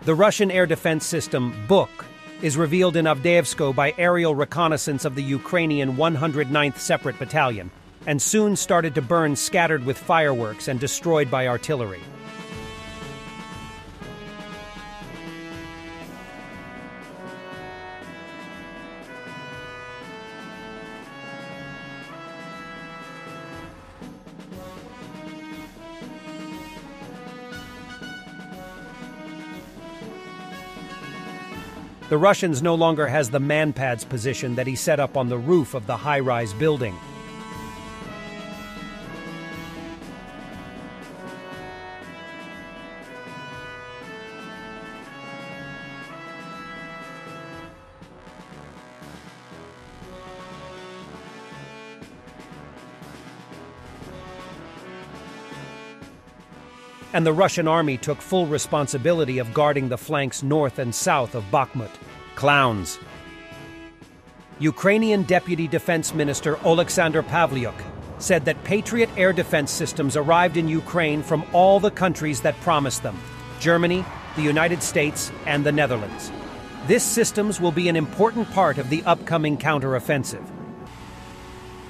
The Russian air defense system, Buk, is revealed in Avdiivka by aerial reconnaissance of the Ukrainian 109th Separate Battalion, and soon started to burn scattered with fireworks and destroyed by artillery. The Russians no longer has the man-pads position that he set up on the roof of the high-rise building. And the Russian army took full responsibility of guarding the flanks north and south of Bakhmut. Clowns. Ukrainian Deputy Defense Minister Oleksandr Pavlyuk said that Patriot air defense systems arrived in Ukraine from all the countries that promised them: Germany, the United States, and the Netherlands. These systems will be an important part of the upcoming counteroffensive.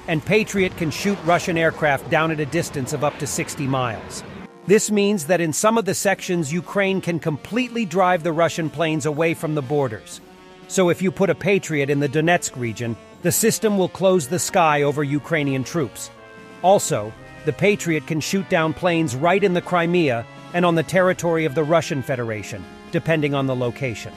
And Patriot can shoot Russian aircraft down at a distance of up to 60 miles. This means that in some of the sections, Ukraine can completely drive the Russian planes away from the borders. So if you put a Patriot in the Donetsk region, the system will close the sky over Ukrainian troops. Also, the Patriot can shoot down planes right in the Crimea and on the territory of the Russian Federation, depending on the location.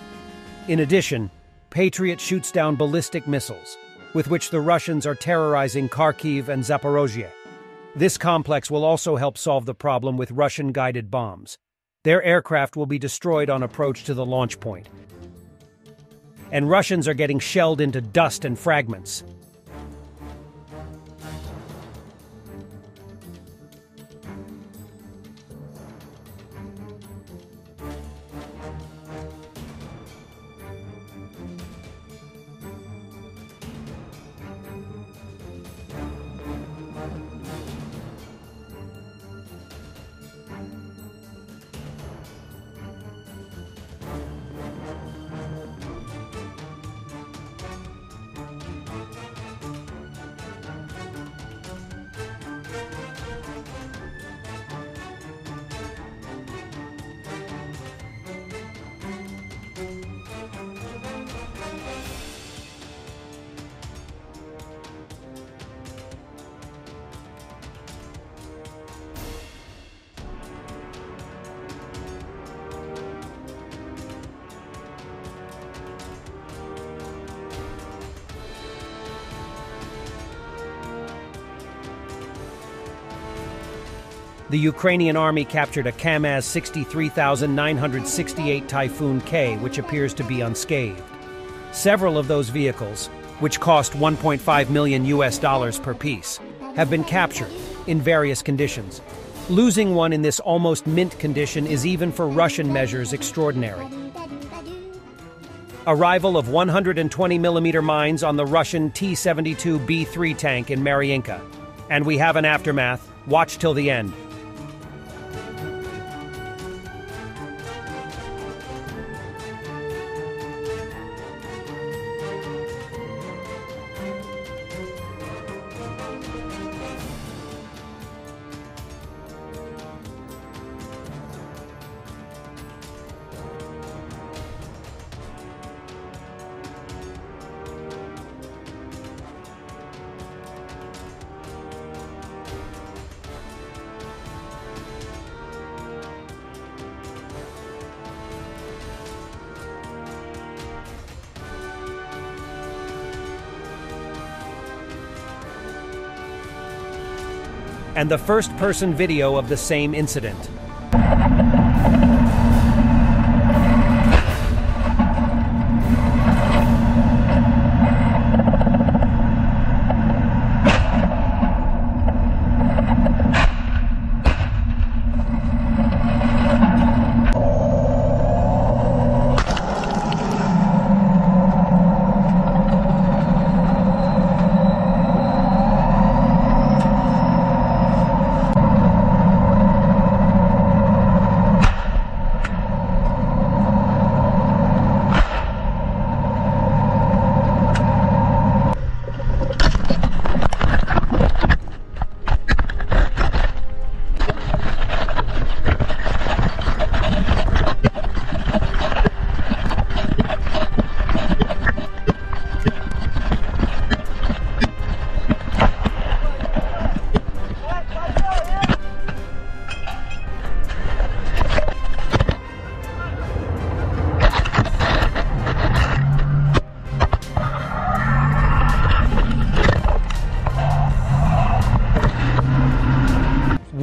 In addition, Patriot shoots down ballistic missiles, with which the Russians are terrorizing Kharkiv and Zaporozhye. This complex will also help solve the problem with Russian-guided bombs. Their aircraft will be destroyed on approach to the launch point. And Russians are getting shelled into dust and fragments. The Ukrainian army captured a Kamaz 63,968 Typhoon K, which appears to be unscathed. Several of those vehicles, which cost $1.5 million per piece, have been captured in various conditions. Losing one in this almost mint condition is even for Russian measures extraordinary. Arrival of 120mm mines on the Russian T-72B3 tank in Mariinka. And we have an aftermath. Watch till the end. And the first-person video of the same incident.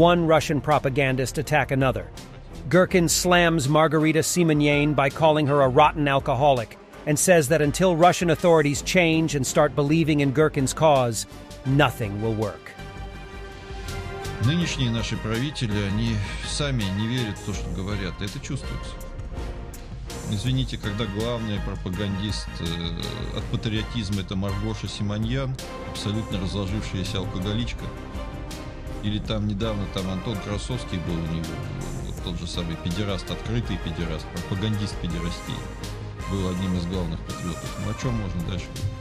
one Russian propagandist attack another. Gherkin slams Margarita Simonyan by calling her a rotten alcoholic and says that until Russian authorities change and start believing in Gherkin's cause, nothing will work. Нынешние наши правители, они сами не верят в то, что говорят. Это чувствуется. Извините, когда главный пропагандист от патриотизма это Маргоша Симоньян, абсолютно разложившаяся алкоголичка, или там недавно там Антон Красовский был у него, вот тот же самый педераст, открытый педераст, пропагандист педерастии, был одним из главных патриотов. Ну о чем можно дальше говорить?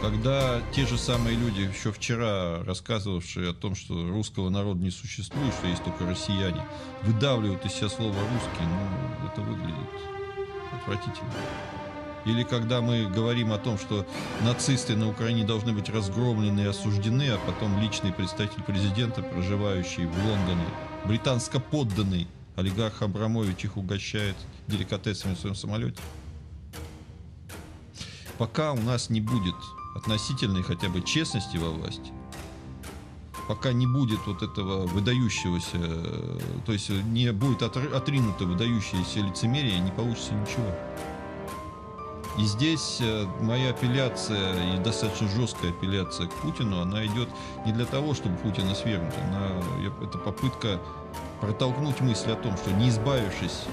Когда те же самые люди, еще вчера рассказывавшие о том, что русского народа не существует, что есть только россияне, выдавливают из себя слово «русский», ну, это выглядит отвратительно. Или когда мы говорим о том, что нацисты на Украине должны быть разгромлены и осуждены, а потом личный представитель президента, проживающий в Лондоне, британско-подданный олигарх Абрамович, их угощает деликатесами в своем самолете. Пока у нас не будет относительной хотя бы честности во власти, пока не будет вот этого выдающегося, то есть не будет отринуто выдающееся лицемерие, не получится ничего. И здесь моя апелляция, и достаточно жесткая апелляция к Путину, она идет не для того, чтобы Путина свергнуть, это попытка протолкнуть мысль о том, что не избавившись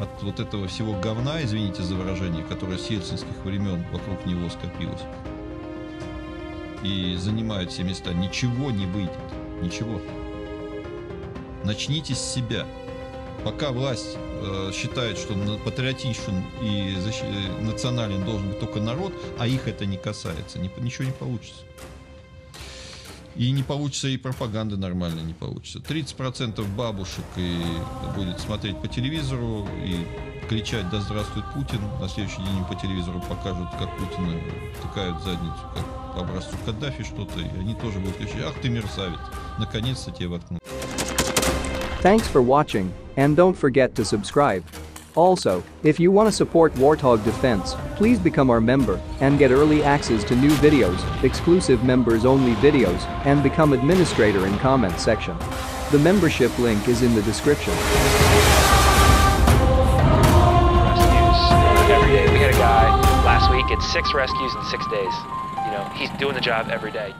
от вот этого всего говна, извините за выражение, которое с ельцинских времен вокруг него скопилось и занимает все места, ничего не выйдет. Ничего. Начните с себя. Пока власть считает, что патриотичен и национален должен быть только народ, а их это не касается, ничего не получится. И не получится, и пропаганда нормально не получится. 30% бабушек и будет смотреть по телевизору и кричать «Да здравствует Путин!». На следующий день им по телевизору покажут, как Путина втыкают в задницу, как по образцу Каддафи что-то, и они тоже будут кричать «Ах ты мерзавец! Наконец-то тебе воткнут». Thanks for watching, and don't forget to subscribe. Also, if you want to support Warthog Defense, please become our member and get early access to new videos, exclusive members-only videos, and become administrator in comment section. The membership link is in the description. Rescues every day. We had a guy last week, it's 6 rescues in 6 days. You know, he's doing the job every day.